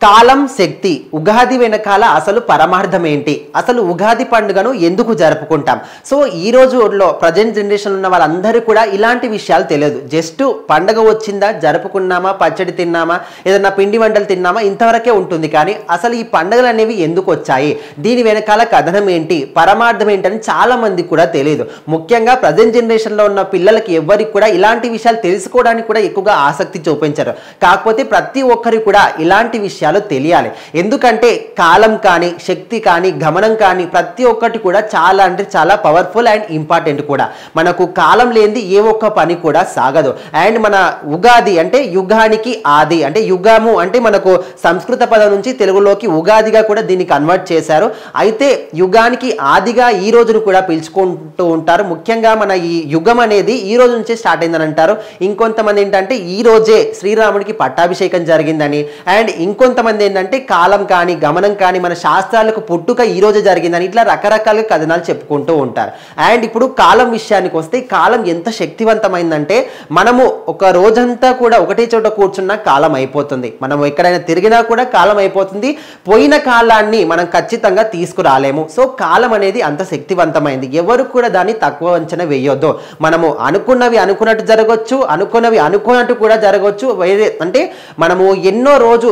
కాలం శక్తి ఉగాది వెనకాల అసలు పరమార్థం ఏంటి? అసలు ఉగాది పండుగను ఎందుకు జరుపుకుంటాం? సో ఈ రోజుల్లో ప్రజెంట్ జనరేషన్ ఉన్న వాళ్ళందరూ కూడా ఇలాంటి విషయాలు తెలియదు. జస్ట్ పండుగ వచ్చిందా, జరుపుకున్నామా, పచ్చడి తిన్నామా, ఏదైనా పిండి వంటలు తిన్నామా, ఇంతవరకే ఉంటుంది. కానీ అసలు ఈ పండుగలు అనేవి ఎందుకు వచ్చాయి, దీని వెనకాల కథనం ఏంటి, పరమార్థం ఏంటని చాలా మంది కూడా తెలియదు. ముఖ్యంగా ప్రజెంట్ జనరేషన్లో ఉన్న పిల్లలకి ఎవరికి కూడా ఇలాంటి విషయాలు తెలుసుకోవడానికి కూడా ఎక్కువగా ఆసక్తి చూపించారు. కాకపోతే ప్రతి ఒక్కరికి కూడా ఇలాంటి విషయాలు తెలియాలి. ఎందుకంటే కాలం కానీ, శక్తి కానీ, గమనం కానీ ప్రతి ఒక్కటి కూడా చాలా అంటే చాలా పవర్ఫుల్ అండ్ ఇంపార్టెంట్ కూడా. మనకు కాలం లేనిది ఏ ఒక్క పని కూడా సాగదు. అండ్ మన ఉగాది అంటే యుగానికి ఆది, అంటే యుగము అంటే మనకు సంస్కృత పదం నుంచి తెలుగులోకి ఉగాదిగా కూడా దీన్ని కన్వర్ట్ చేశారు. అయితే యుగానికి ఆదిగా ఈ రోజును కూడా పిలుచుకుంటూ ఉంటారు. ముఖ్యంగా మన ఈ యుగం అనేది ఈ రోజు నుంచే స్టార్ట్ అయిందని అంటారు. ఇంకొంతమంది ఏంటంటే ఈ రోజే శ్రీరాముడికి పట్టాభిషేకం జరిగిందని, అండ్ ఇంకొంతమంది ఏంటంటే కాలం కానీ, గమనం కానీ, మన శాస్త్రాలకు పుట్టుక ఈ రోజు జరిగిందని, ఇట్లా రకరకాల కథనాలు చెప్పుకుంటూ ఉంటారు. అండ్ ఇప్పుడు కాలం విషయానికి వస్తే కాలం ఎంత శక్తివంతమైందంటే మనము ఒక రోజంతా కూడా ఒకటే చోట కూర్చున్నా కాలం అయిపోతుంది. మనం ఎక్కడైనా తిరిగినా కూడా కాలం అయిపోతుంది. పోయిన కాలాన్ని మనం ఖచ్చితంగా తీసుకురాలేము. సో కాలం అనేది అంత శక్తివంతమైంది. ఎవరు కూడా దాన్ని తక్కువ అంచనా వేయొద్దు. మనము అనుకున్నవి అనుకున్నట్టు జరగవచ్చు, అనుకున్నవి అనుకున్నట్టు కూడా జరగవచ్చు. వేరే అంటే మనము ఎన్నో రోజు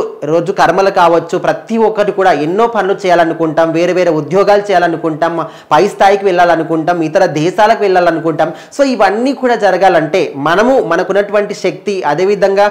కర్మలు కావచ్చు, ప్రతి ఒక్కటి కూడా ఎన్నో పనులు చేయాలనుకుంటాం, వేరే వేరే ఉద్యోగాలు చేయాలనుకుంటాం, పై స్థాయికి వెళ్ళాలనుకుంటాం, ఇతర దేశాలకు వెళ్ళాలనుకుంటాం. సో ఇవన్నీ కూడా జరగాలంటే మనకున్నటువంటి శక్తి, అదేవిధంగా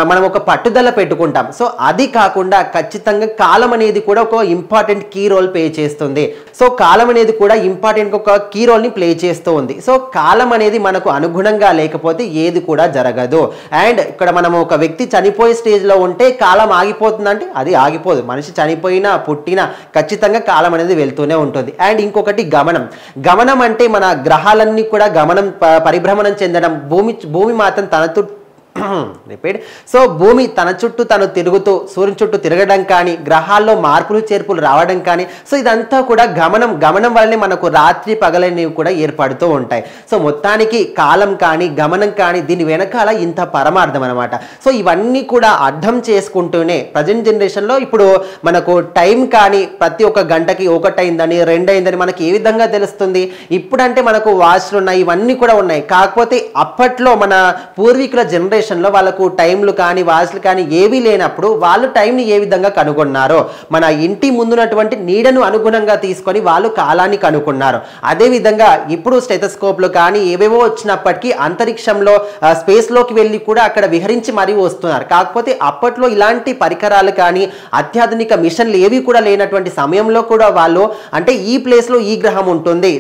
మనం ఒక పట్టుదల పెట్టుకుంటాం. సో అది కాకుండా ఖచ్చితంగా కాలం అనేది కూడా ఒక ఇంపార్టెంట్ కీ రోల్ ప్లే చేస్తుంది. సో కాలం అనేది కూడా ఇంపార్టెంట్ ఒక కీ రోల్ని ప్లే చేస్తూ ఉంది. సో కాలం అనేది మనకు అనుగుణంగా లేకపోతే ఏది కూడా జరగదు. అండ్ ఇక్కడ మనం ఒక వ్యక్తి చనిపోయే స్టేజ్లో ఉంటే కాలం ఆగిపోతుందంటే అది ఆగిపోదు. మనిషి చనిపోయినా పుట్టినా ఖచ్చితంగా కాలం అనేది వెళ్తూనే ఉంటుంది. అండ్ ఇంకొకటి గమనం అంటే మన గ్రహాలన్నీ కూడా పరిభ్రమణం చెందడం, భూమి మాత్రం రిపీట్ సో భూమి తన చుట్టూ తను తిరుగుతూ సూర్యుని చుట్టూ తిరగడం కానీ, గ్రహాల్లో మార్పులు చేర్పులు రావడం కానీ, సో ఇదంతా కూడా గమనం వల్లనే మనకు రాత్రి పగలనేవి కూడా ఏర్పడుతూ ఉంటాయి. సో మొత్తానికి కాలం కానీ, గమనం కానీ దీని వెనకాల ఇంత పరమార్థం అనమాట. సో ఇవన్నీ కూడా అర్థం చేసుకుంటూనే ప్రజెంట్ జనరేషన్లో ఇప్పుడు మనకు టైం కానీ ప్రతి ఒక్క గంటకి 1 అయిందని 2 అయిందని మనకి ఏ విధంగా తెలుస్తుంది? ఇప్పుడంటే మనకు వాచ్లు ఉన్నాయి, ఇవన్నీ కూడా ఉన్నాయి. కాకపోతే అప్పట్లో మన పూర్వీకుల జనరేషన్ లో వాళ్ళకు టైంలు కానీ, వాచ్లు కానీ ఏవీ లేనప్పుడు వాళ్ళు టైంని ఏ విధంగా కనుగొన్నారో, మన ఇంటి ముందున్నటువంటి నీడను అనుగుణంగా తీసుకొని వాళ్ళు కాలాన్ని కనుగొన్నారు. అదేవిధంగా ఇప్పుడు స్టెథోస్కోప్లు కానీ ఏవేవో వచ్చినప్పటికీ అంతరిక్షంలో స్పేస్లోకి వెళ్ళి కూడా అక్కడ విహరించి మరీ వస్తున్నారు. కాకపోతే అప్పట్లో ఇలాంటి పరికరాలు కానీ, అత్యాధునిక మిషన్లు ఏవి కూడా లేనటువంటి సమయంలో కూడా వాళ్ళు అంటే ఈ ప్లేస్లో ఈ గ్రహం ఉంటుంది,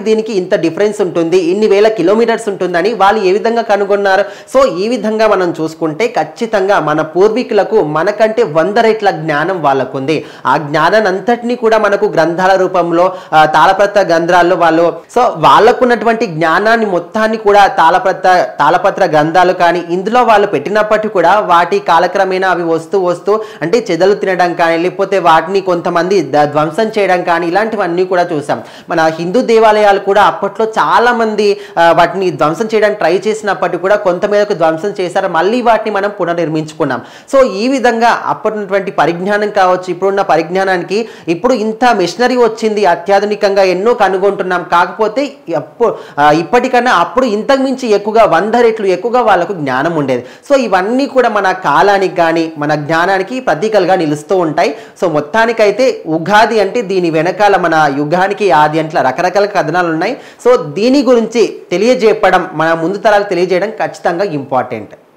దీనికి ఇంత డిఫరెన్స్ ఉంటుంది, ఇన్ని వేల కిలోమీటర్స్ ఉంటుందని వాళ్ళు ఏ విధంగా కనుగొన్నారు? సో ఈ విధంగా మనం చూసుకుంటే ఖచ్చితంగా మన పూర్వీకులకు మనకంటే 100 రెట్ల జ్ఞానం వాళ్ళకుంది. ఆ జ్ఞానాన్ని అంతటినీ కూడా మనకు గ్రంథాల రూపంలో, తాళపత్ర గ్రంథాల్లో వాళ్ళు సో వాళ్ళకున్నటువంటి జ్ఞానాన్ని మొత్తాన్ని కూడా తాళపత్ర గ్రంథాలు కానీ ఇందులో వాళ్ళు పెట్టినప్పటికీ కూడా వాటి కాలక్రమేణా అవి వస్తూ అంటే చెదలు తినడం కానీ, లేకపోతే వాటిని కొంతమంది ధ్వంసం చేయడం కానీ, ఇలాంటివన్నీ కూడా చూసాం. మన హిందూ దేవాలయాలు కూడా అప్పట్లో చాలా మంది వాటిని ధ్వంసం చేయడానికి ట్రై చేసినప్పటికీ కూడా కొంతమేరకు ధ్వంసం చేశారు. మళ్ళీ వాటిని మనం పునర్నిర్మించుకున్నాం. సో ఈ విధంగా అప్పటినటువంటి పరిజ్ఞానం కావచ్చు, ఇప్పుడున్న పరిజ్ఞానానికి ఇప్పుడు ఇంత మిషనరీ వచ్చింది, అత్యాధునికంగా ఎన్నో కనుగొంటున్నాం. కాకపోతే ఇప్పటికన్నా అప్పుడు ఇంతకు మించి ఎక్కువగా 100 రెట్లు ఎక్కువగా వాళ్ళకు జ్ఞానం ఉండేది. సో ఇవన్నీ కూడా మన కాలానికి కానీ, మన జ్ఞానానికి ప్రతీకలుగా నిలుస్తూ ఉంటాయి. సో మొత్తానికైతే ఉగాది అంటే దీని వెనకాల మన యుగానికి ఆది అంటే రకరకాల కథనాలు ఉన్నాయి. సో దీని గురించి తెలియజేయడం, మన ముందు తరాలకు తెలియజేయడం ఖచ్చితంగా ఇంపార్టెంట్.